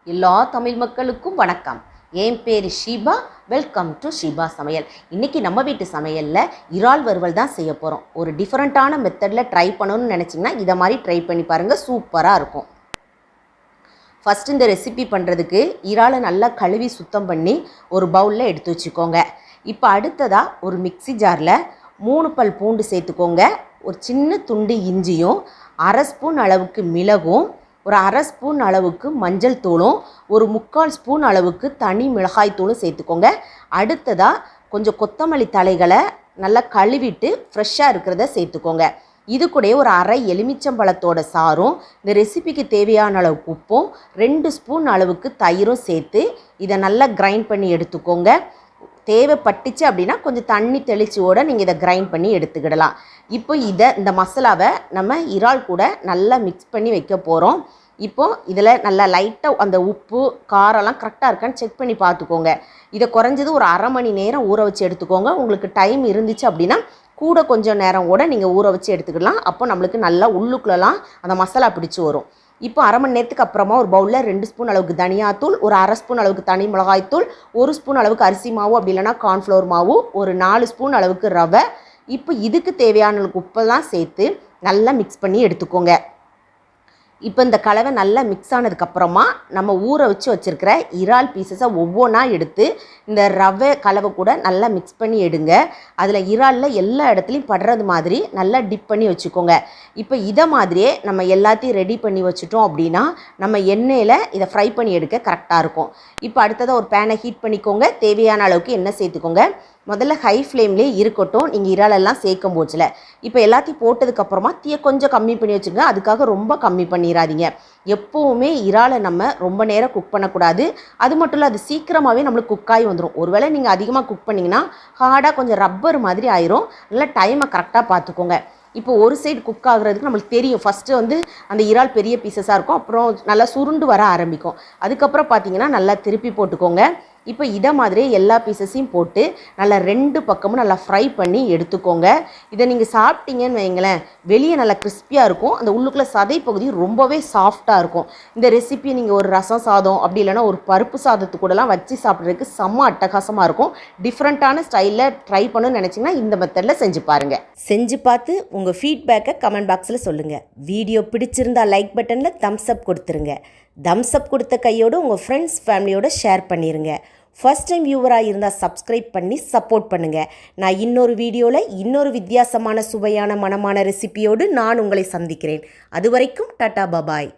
எல்லா தமிழ் மக்களுக்கும் வணக்கம். என் பேர் ஷீபா. வெல்கம் டு ஷீபா சமையல். இன்றைக்கி நம்ம வீட்டு சமையலில் இறால் வறுவல் தான் செய்ய போகிறோம். ஒரு டிஃப்ரெண்ட்டான மெத்தடில் ட்ரை பண்ணணும்னு நினச்சிங்கன்னா இதை மாதிரி ட்ரை பண்ணி பாருங்கள், சூப்பராக இருக்கும். ஃபஸ்ட்டு இந்த ரெசிபி பண்ணுறதுக்கு இறாலை நல்லா கழுவி சுத்தம் பண்ணி ஒரு பவுலில் எடுத்து வச்சுக்கோங்க. இப்போ அடுத்ததாக ஒரு மிக்ஸி ஜாரில் 3 பல் பூண்டு சேர்த்துக்கோங்க. ஒரு சின்ன துண்டு இஞ்சியும், 1/2 ஸ்பூன் அளவுக்கு மிளகும், ஒரு 1/2 ஸ்பூன் அளவுக்கு மஞ்சள் தூளும், ஒரு 3/4 ஸ்பூன் அளவுக்கு தனி மிளகாய் தூளும் சேர்த்துக்கோங்க. அடுத்ததாக கொஞ்சம் கொத்தமல்லி தலைகளை நல்லா கழுவிட்டு ஃப்ரெஷ்ஷாக இருக்கிறத சேர்த்துக்கோங்க. இது கூட ஒரு 1/2 எலுமிச்சம்பழத்தோட சாரும், இந்த ரெசிபிக்கு தேவையான அளவுக்கு உப்பும், 2 ஸ்பூன் அளவுக்கு தயிரும் சேர்த்து இதை நல்லா கிரைண்ட் பண்ணி எடுத்துக்கோங்க. தேவைப்பட்டுச்சு அப்படின்னா கொஞ்சம் தண்ணி தெளிச்சோட நீங்கள் இதை கிரைண்ட் பண்ணி எடுத்துக்கிடலாம். இப்போ இந்த மசாலாவை நம்ம இறால் கூட நல்லா மிக்ஸ் பண்ணி வைக்க போகிறோம். இப்போது இதில் நல்லா லைட்டாக அந்த உப்பு காரம்லாம் கரெக்டாக இருக்கான்னு செக் பண்ணி பார்த்துக்கோங்க. இதை குறைஞ்சது ஒரு 1/2 மணி நேரம் ஊற வச்சு எடுத்துக்கோங்க. உங்களுக்கு டைம் இருந்துச்சு அப்படின்னா கூட கொஞ்சம் நேரம் கூட நீங்கள் ஊற வச்சு எடுத்துக்கலாம். அப்போ நம்மளுக்கு நல்லா உள்ளுக்குள்ளலாம் அந்த மசாலா பிடிச்சி வரும். இப்போ 1/2 மணி நேரத்துக்கு அப்புறமா ஒரு பவுலில் 2 ஸ்பூன் அளவுக்கு தனியாத்தூள், ஒரு 1/2 ஸ்பூன் அளவுக்கு தனி மிளகாய்த்தூள், 1 ஸ்பூன் அளவுக்கு அரிசி மாவு, அப்படி இல்லைனா கார்ன்ஃப்ளவர் மாவு, ஒரு 4 ஸ்பூன் அளவுக்கு ரவை, இப்போ இதுக்கு தேவையான அளவுக்கு உப்பெல்லாம் சேர்த்து நல்லா மிக்ஸ் பண்ணி எடுத்துக்கோங்க. இப்போ இந்த கலவை நல்லா மிக்ஸ் ஆனதுக்கப்புறமா நம்ம ஊற வச்சு வச்சுருக்கிற இறால் பீசஸை ஒவ்வொன்றா எடுத்து இந்த ரவை கலவை கூட நல்லா மிக்ஸ் பண்ணி எடுங்க. அதில் இறாலில் எல்லா இடத்துலையும் படுறது மாதிரி நல்லா டிப் பண்ணி வச்சுக்கோங்க. இப்போ இதை மாதிரியே நம்ம எல்லாத்தையும் ரெடி பண்ணி வச்சுட்டோம் அப்படின்னா நம்ம எண்ணெயில் இதை ஃப்ரை பண்ணி எடுக்க கரெக்டாக இருக்கும். இப்போ அடுத்ததாக ஒரு பேனை ஹீட் பண்ணிக்கோங்க. தேவையான அளவுக்கு எண்ணெய் சேர்த்துக்கோங்க. முதல்ல ஹை ஃப்ளேம்லேயே இருக்கட்டும் நீங்கள் இறாலெல்லாம் சேர்க்கும் போச்சில். இப்போ எல்லாத்தையும் போட்டதுக்கப்புறமா தீயை கொஞ்சம் கம்மி பண்ணி வச்சுங்க. அதுக்காக ரொம்ப கம்மி பண்ணிடாதீங்க. எப்போவுமே இறாலை நம்ம ரொம்ப நேரம் குக் பண்ணக்கூடாது. அது மட்டும் இல்லை, அது சீக்கிரமாகவே நம்மளுக்கு குக்காகி வந்துடும். ஒருவேளை நீங்கள் அதிகமாக குக் பண்ணிங்கன்னா ஹார்டாக கொஞ்சம் ரப்பர் மாதிரி ஆயிரும். நல்லா டைமை கரெக்டாக பார்த்துக்கோங்க. இப்போ ஒரு சைடு குக் ஆகுறதுக்கு நம்மளுக்கு தெரியும். ஃபஸ்ட்டு அந்த இறால் பெரிய பீசஸாக இருக்கும், அப்புறம் நல்லா சுருண்டு வர ஆரம்பிக்கும். அதுக்கப்புறம் பார்த்தீங்கன்னா நல்லா திருப்பி போட்டுக்கோங்க. இப்போ இதை மாதிரியே எல்லா பீசஸையும் போட்டு நல்லா 2 பக்கமும் நல்லா ஃப்ரை பண்ணி எடுத்துக்கோங்க. இதை நீங்கள் சாப்பிட்டீங்கன்னு வைங்களேன், வெளியே நல்லா கிறிஸ்பியாக இருக்கும், அந்த உள்ளுக்குள்ளே சதை பகுதி ரொம்பவே சாஃப்டாக இருக்கும். இந்த ரெசிபி நீங்கள் ஒரு ரசம் சாதம் அப்படி இல்லைனா ஒரு பருப்பு சாதத்து கூடலாம் வச்சு சாப்பிட்றதுக்கு செம்ம அட்டகாசமாக இருக்கும். டிஃப்ரெண்ட்டான ஸ்டைலில் ட்ரை பண்ணணும்னு நினச்சிங்கன்னா இந்த மெத்தடில் செஞ்சு பாருங்கள். செஞ்சு பார்த்து உங்கள் ஃபீட்பேக்கை கமெண்ட் பாக்ஸில் சொல்லுங்கள். வீடியோ பிடிச்சிருந்தா லைக் பட்டனில் தம்ஸ் அப் கொடுத்துருங்க. தம்ஸ் அப் கொடுத்த கையோடு உங்கள் ஃப்ரெண்ட்ஸ் ஃபேமிலியோடு ஷேர் பண்ணிடுங்க. ஃபர்ஸ்ட் டைம் வியூவராக இருந்தால் சப்ஸ்கிரைப் பண்ணி சப்போர்ட் பண்ணுங்கள். நான் இன்னொரு வீடியோவில் இன்னொரு வித்தியாசமான சுவையான மனமான ரெசிபியோடு நான் உங்களை சந்திக்கிறேன். அது வரைக்கும் டாடா பபாய்.